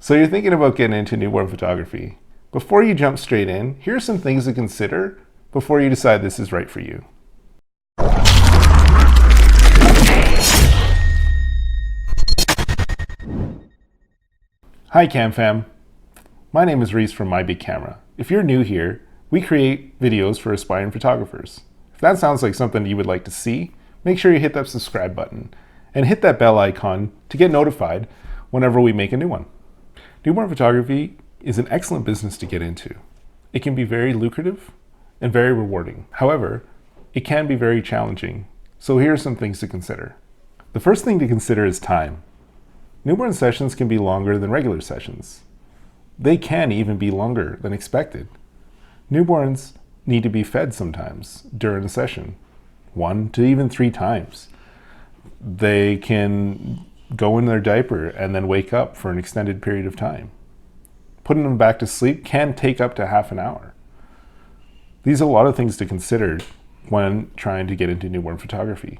So you're thinking about getting into newborn photography. Before you jump straight in, here are some things to consider before you decide this is right for you. Hi CamFam, my name is Reese from My Big Camera. If you're new here, we create videos for aspiring photographers. If that sounds like something you would like to see, make sure you hit that subscribe button and hit that bell icon to get notified whenever we make a new one. Newborn photography is an excellent business to get into. It can be very lucrative and very rewarding. However, it can be very challenging. So here are some things to consider. The first thing to consider is time. Newborn sessions can be longer than regular sessions. They can even be longer than expected. Newborns need to be fed sometimes during a session, 1 to even 3 times. They can go in their diaper and then wake up for an extended period of time. Putting them back to sleep can take up to half an hour. These are a lot of things to consider when trying to get into newborn photography.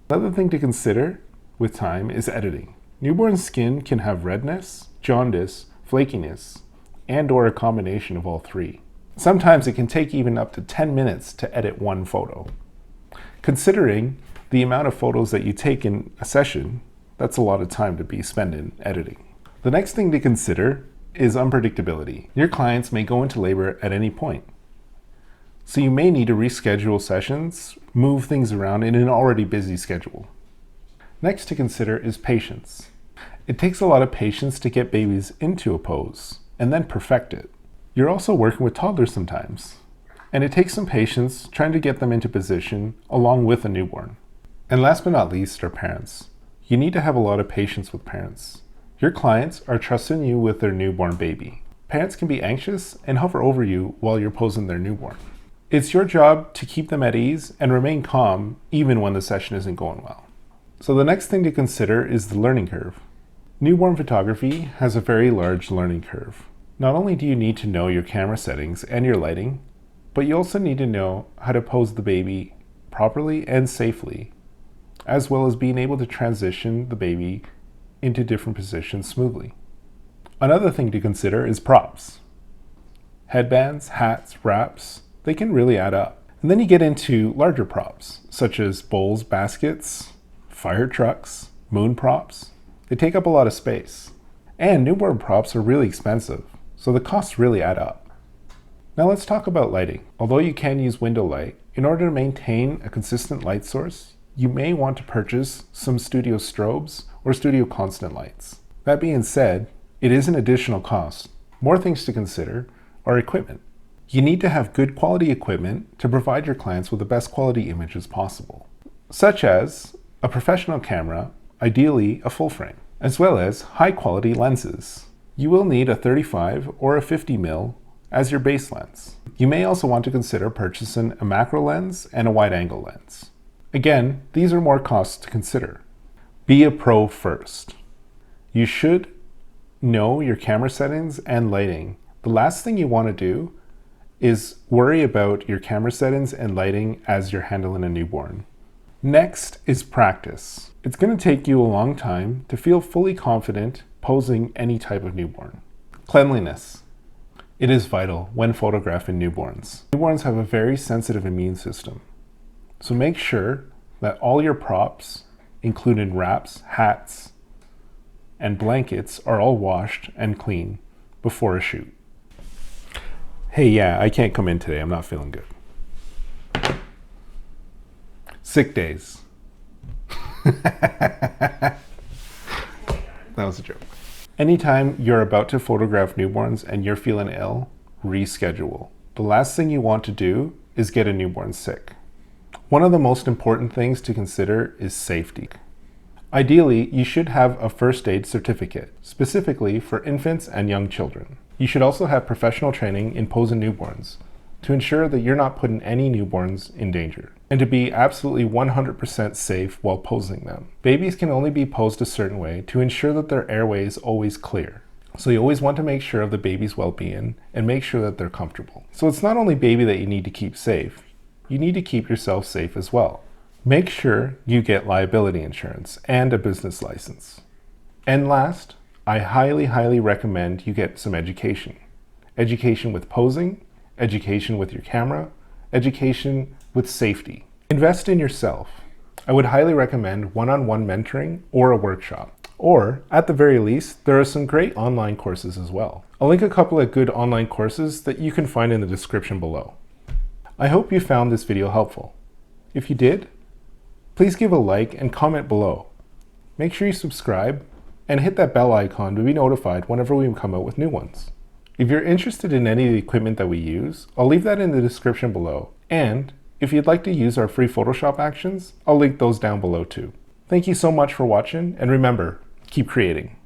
Another thing to consider with time is editing. Newborn skin can have redness, jaundice, flakiness, and/or a combination of all three. Sometimes it can take even up to 10 minutes to edit one photo. Considering the amount of photos that you take in a session, that's a lot of time to be spending editing. The next thing to consider is unpredictability. Your clients may go into labor at any point. So you may need to reschedule sessions, move things around in an already busy schedule. Next to consider is patience. It takes a lot of patience to get babies into a pose and then perfect it. You're also working with toddlers sometimes, and it takes some patience trying to get them into position along with a newborn. And last but not least are parents. You need to have a lot of patience with parents. Your clients are trusting you with their newborn baby. Parents can be anxious and hover over you while you're posing their newborn. It's your job to keep them at ease and remain calm even when the session isn't going well. So the next thing to consider is the learning curve. Newborn photography has a very large learning curve. Not only do you need to know your camera settings and your lighting, but you also need to know how to pose the baby properly and safely, as well as being able to transition the baby into different positions smoothly. Another thing to consider is props. Headbands, hats, wraps, they can really add up. And then you get into larger props, such as bowls, baskets, fire trucks, moon props. They take up a lot of space. And newborn props are really expensive, so the costs really add up. Now let's talk about lighting. Although you can use window light, in order to maintain a consistent light source, you may want to purchase some studio strobes or studio constant lights. That being said, it is an additional cost. More things to consider are equipment. You need to have good quality equipment to provide your clients with the best quality images possible, such as a professional camera, ideally a full frame, as well as high quality lenses. You will need a 35 or a 50mm as your base lens. You may also want to consider purchasing a macro lens and a wide angle lens. Again, these are more costs to consider. Be a pro first. You should know your camera settings and lighting. The last thing you want to do is worry about your camera settings and lighting as you're handling a newborn. Next is practice. It's going to take you a long time to feel fully confident posing any type of newborn. Cleanliness. It is vital when photographing newborns. Newborns have a very sensitive immune system. So make sure that all your props, including wraps, hats, and blankets, are all washed and clean before a shoot. Hey, yeah, I can't come in today. I'm not feeling good. Sick days. That was a joke. Anytime you're about to photograph newborns and you're feeling ill, reschedule. The last thing you want to do is get a newborn sick. One of the most important things to consider is safety. Ideally, you should have a first aid certificate, specifically for infants and young children. You should also have professional training in posing newborns to ensure that you're not putting any newborns in danger, and to be absolutely 100% safe while posing them. Babies can only be posed a certain way to ensure that their airway is always clear. So you always want to make sure of the baby's well-being and make sure that they're comfortable. So it's not only baby that you need to keep safe, you need to keep yourself safe as well. Make sure you get liability insurance and a business license. And last, I highly recommend you get some education. Education with posing, education with your camera, education with safety. Invest in yourself. I would highly recommend one-on-one mentoring or a workshop. Or, at the very least, there are some great online courses as well. I'll link a couple of good online courses that you can find in the description below. I hope you found this video helpful. If you did, please give a like and comment below. Make sure you subscribe and hit that bell icon to be notified whenever we come out with new ones. If you're interested in any of the equipment that we use, I'll leave that in the description below. And if you'd like to use our free Photoshop actions, I'll link those down below too. Thank you so much for watching, and remember, keep creating.